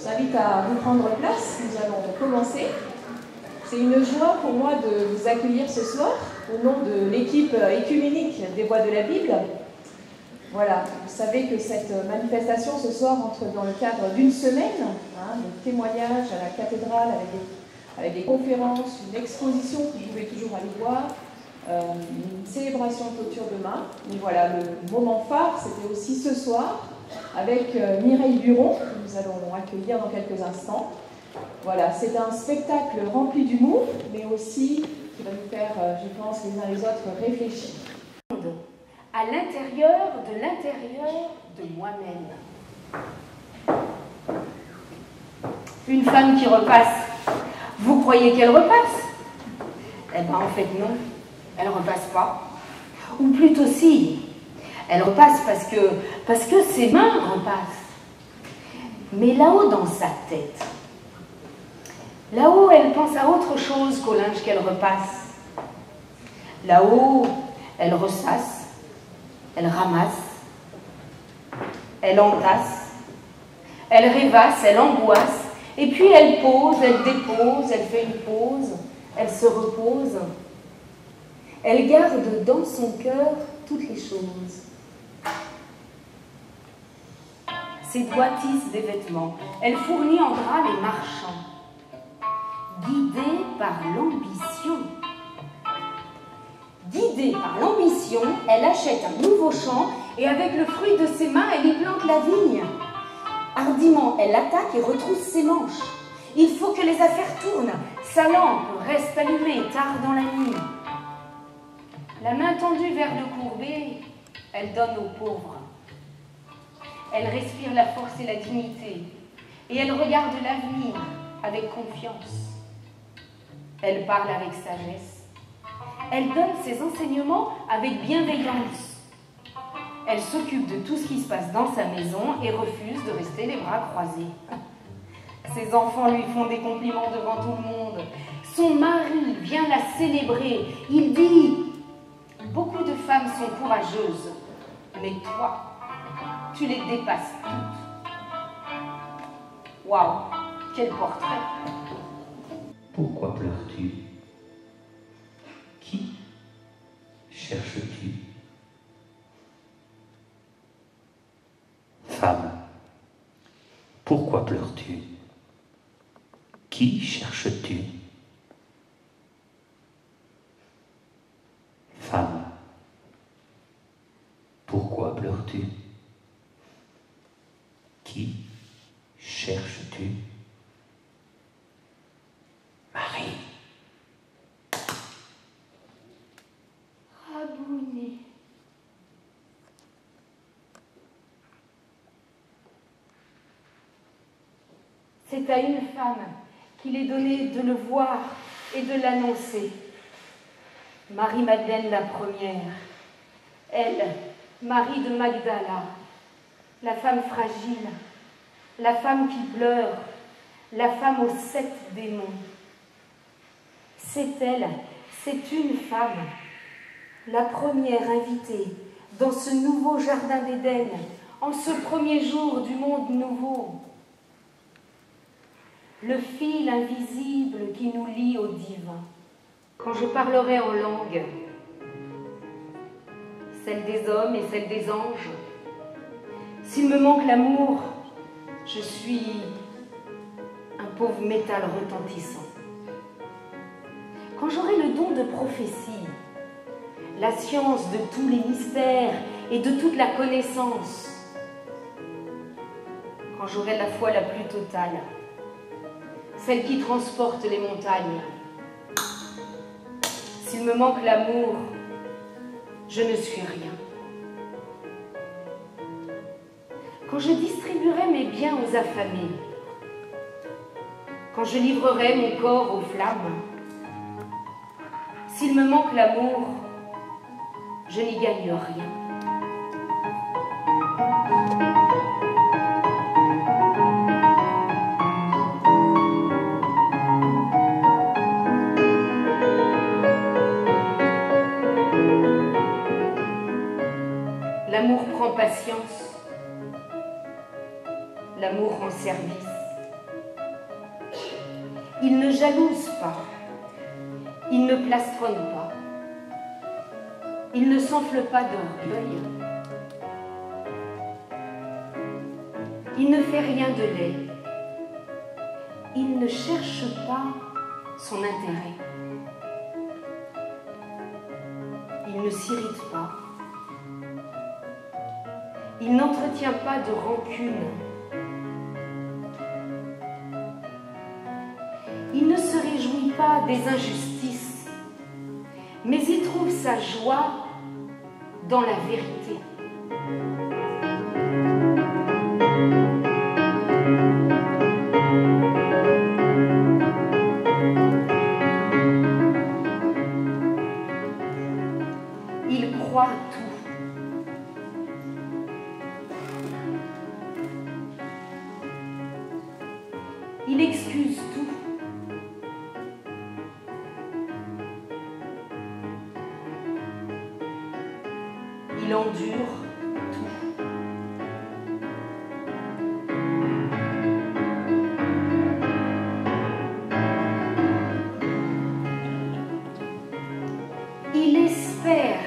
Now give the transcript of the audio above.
Je vous invite à vous prendre place, nous allons commencer. C'est une joie pour moi de vous accueillir ce soir au nom de l'équipe écuménique des Voix de la Bible. Voilà, vous savez que cette manifestation ce soir entre dans le cadre d'une semaine, de témoignages à la cathédrale avec des conférences, une exposition que vous pouvez toujours aller voir, une célébration de clôture demain. Mais voilà, le moment phare, c'était aussi ce soir avec Mireille Buron, que nous allons accueillir dans quelques instants. Voilà, c'est un spectacle rempli d'humour, mais aussi qui va nous faire, je pense, les uns les autres réfléchir. À l'intérieur de moi-même. Une femme qui repasse, vous croyez qu'elle repasse? Eh bien, en fait, non, elle ne repasse pas. Ou plutôt si, elle repasse parce que ses mains repassent. Mais là-haut dans sa tête, là-haut, elle pense à autre chose qu'au linge qu'elle repasse. Là-haut, elle ressasse. Elle ramasse, elle entasse, elle rêvasse, elle angoisse, et puis elle pose, elle dépose, elle fait une pause, elle se repose. Elle garde dans son cœur toutes les choses. Ses doigts tissent des vêtements, elle fournit en drap les marchands. Guidée par l'ambition. Guidée par l'ambition, elle achète un nouveau champ et avec le fruit de ses mains, elle y plante la vigne. Hardiment, elle attaque et retrousse ses manches. Il faut que les affaires tournent. Sa lampe reste allumée tard dans la nuit. La main tendue vers le courbé, elle donne aux pauvres. Elle respire la force et la dignité et elle regarde l'avenir avec confiance. Elle parle avec sagesse. Elle donne ses enseignements avec bienveillance. Elle s'occupe de tout ce qui se passe dans sa maison et refuse de rester les bras croisés. Ses enfants lui font des compliments devant tout le monde. Son mari vient la célébrer. Il dit « Beaucoup de femmes sont courageuses, mais toi, tu les dépasses toutes. » Waouh, quel portrait! Pourquoi pleures-tu? Qui cherches-tu? Femme, pourquoi pleures-tu? Qui cherches-tu? Femme, pourquoi pleures-tu? Qui cherches-tu? Marie. Rabouni. C'est à une femme qu'il est donné de le voir et de l'annoncer. Marie-Madeleine la première, elle, Marie de Magdala, la femme fragile, la femme qui pleure, la femme aux 7 démons. C'est elle, c'est une femme, la première invitée dans ce nouveau jardin d'Éden, en ce premier jour du monde nouveau. Le fil invisible qui nous lie au divin. Quand je parlerai en langue, celle des hommes et celle des anges, s'il me manque l'amour, je suis un pauvre métal retentissant. quand j'aurai le don de prophétie, la science de tous les mystères et de toute la connaissance, quand j'aurai la foi la plus totale, celle qui transporte les montagnes, s'il me manque l'amour, je ne suis rien. Quand je distribuerai mes biens aux affamés, quand je livrerai mon corps aux flammes, s'il me manque l'amour, je n'y gagne rien. L'amour prend patience, l'amour rend service. Il ne jalouse pas, il ne plastronne pas, il ne s'enfle pas d'orgueil, il ne fait rien de laid, il ne cherche pas son intérêt, il ne s'irrite pas, il n'entretient pas de rancune. Il ne se réjouit pas des injustices, mais il trouve sa joie dans la vérité. Il croit tout. Il excuse tout. Il endure tout. Il espère